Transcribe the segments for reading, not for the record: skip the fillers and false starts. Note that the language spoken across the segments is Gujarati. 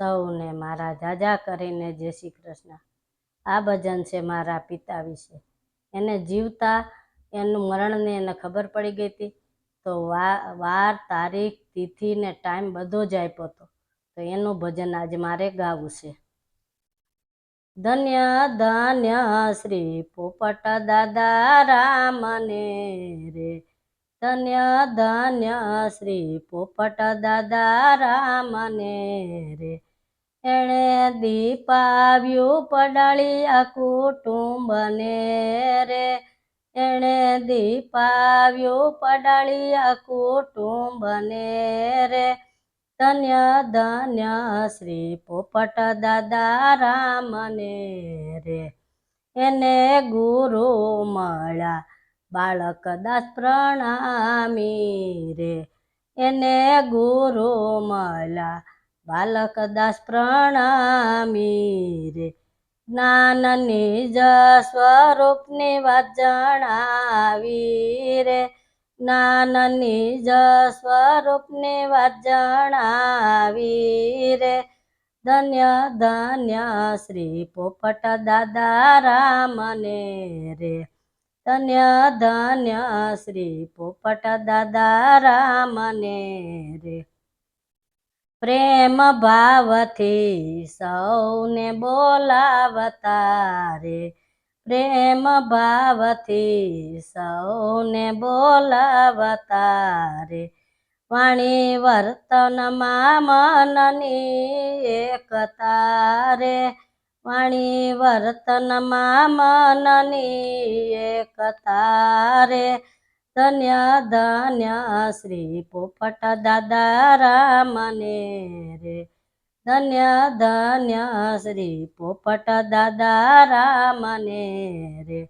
સૌને મારા જાજા કરીને જય શ્રી કૃષ્ણ। આ ભજન છે મારા પિતા વિશે। એને જીવતા એનું મરણને એને ખબર પડી ગઈ હતી, તો વાર તારીખ તિથિ ને ટાઈમ બધો જ આપ્યો હતો, તો એનું ભજન આજે મારે ગાવું છે। ધન્ય ધન્ય શ્રી પોપટ દાદા રામને રે, ધન્ય ધન્ય શ્રી પોપટ દાદા રામને રે। એણે દીપાવ્યું પડાળિયા કુટુંબને રે, એણે દીપાવ્યું પડાળિયા કુટુંબને રે। ધન્ય ધન્ય શ્રી પોપટ દાદા રામને રે। એને ગુરુ મળ્યા બાળકદાસ પ્રણામી રે, એને ગુરુ મળ્યા બાલકદાસ પ્રણામી રે। જ્ઞાનની જ સ્વરૂપની વાત જણાવી રે, જ્ઞાનની જ સ્વરૂપની વાત જણાવી રે। ધન્ય ધન્ય શ્રી પોપટ દાદા રામને રે, ધન્ય ધન્ય શ્રી પોપટ દાદા રામને રે। પ્રેમ ભાવથી સૌને બોલાવતા રે, પ્રેમ ભાવથી સૌને બોલાવતા રે। વાણી વર્તનમાં મનની એકતા રે, વાણી વર્તનમાં મનની એકતા રે। ધન્ય ધન્ય શ્રી પોપટ દાદા રામને રે, ધન્ય ધન્ય શ્રી પોપટ દાદા રામને રે।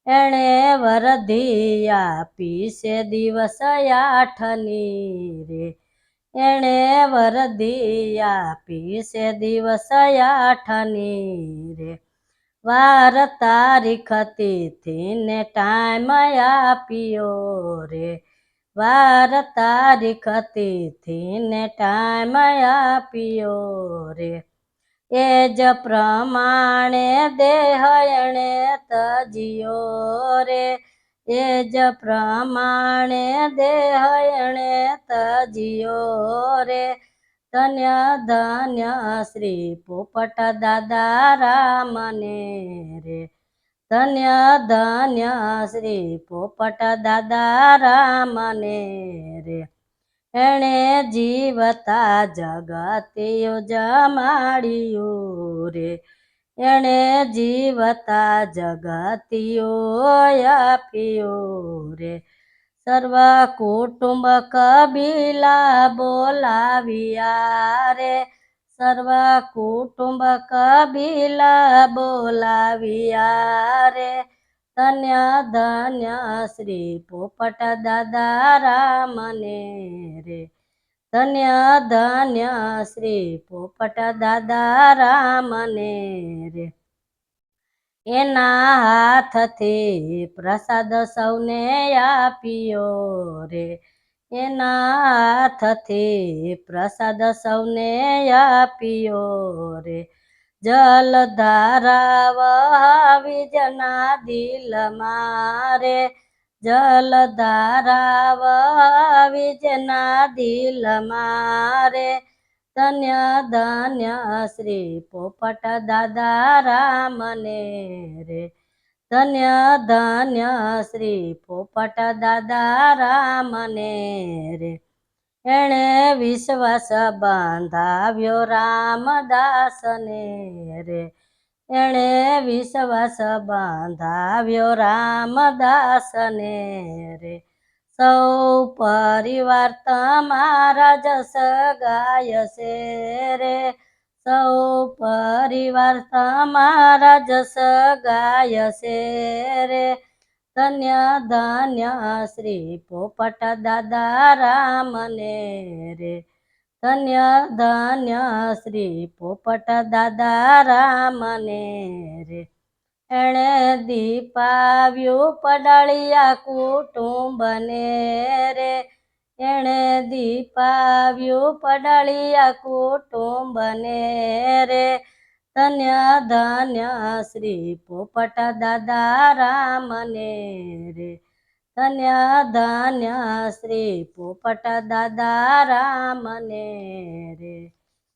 એણે વરધી આપી છે દિવસ આઠની રે, એણે વરધી આપી છે દિવસ આઠની રે। વાર તારીખ તિથિ ને ટાઈમ આપ્યો રે, વાર તારીખ તિથિ ને ટાઈમ આપ્યો રે। એ જ પ્રમાણે દેહ એણે તજ્યો રે, એ જ પ્રમાણે દેહ એણે તજ્યો રે। ધન્ય ધન્ય શ્રી પોપટ દાદા રામને રે, ધન્ય ધન્ય શ્રી પોપટ દાદા રામને રે। એણે જીવતા જગતિયું જમાડ્યું રે, એણે જીવતા જગતિયું આપ્યું રે। સર્વ કુટુંબ કબીલા બોલાવ્યા રે, સર્વ કુટુંબ કબીલા બોલાવ્યા રે। ધન્ય ધન્ય શ્રી પોપટ દાદા રામને રે, ધન્ય ધન્ય શ્રી પોપટ દાદા રામને રે। એના હાથથી પ્રસાદ સૌને આપ્યો રે, એના હાથથી પ્રસાદ સૌને આપ્યો રે। જલધારા વહાવી જેના દિલમાં રે, જલધારા વહાવી જેના દિલમાં રે। ધન્ય ધન્ય શ્રી પોપટ દાદા રામને રે, ધન્ય ધન્ય શ્રી પોપટ દાદા રામને રે। એણે વિશ્વાસ બાંધાવ્યો રામદાસને રે, એણે વિશ્વાસ બાંધાવ્યો રામદાસને રે। સૌ પરિવાર તમારા જસ ગાય છે રે, સૌ પરિવાર તમારા જસ ગાય છે રે। ધન્ય ધન્ય શ્રી પોપટ દાદા રામને રે, ધન્ય ધન્ય શ્રી પોપટ દાદા રામને રે। એણે દીપાવ્યું પડાળિયા કુટુંબને રે, એણે દીપાવ્યું પડાળિયા કુટુંબને રે ધન્ય ધન્ય શ્રી પોપટ દાદા રામને રે ધન્ય ધન્ય શ્રી પોપટ દાદા રામને રે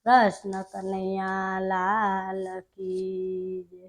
કૃષ્ણ કનૈયા લાલ કી જય.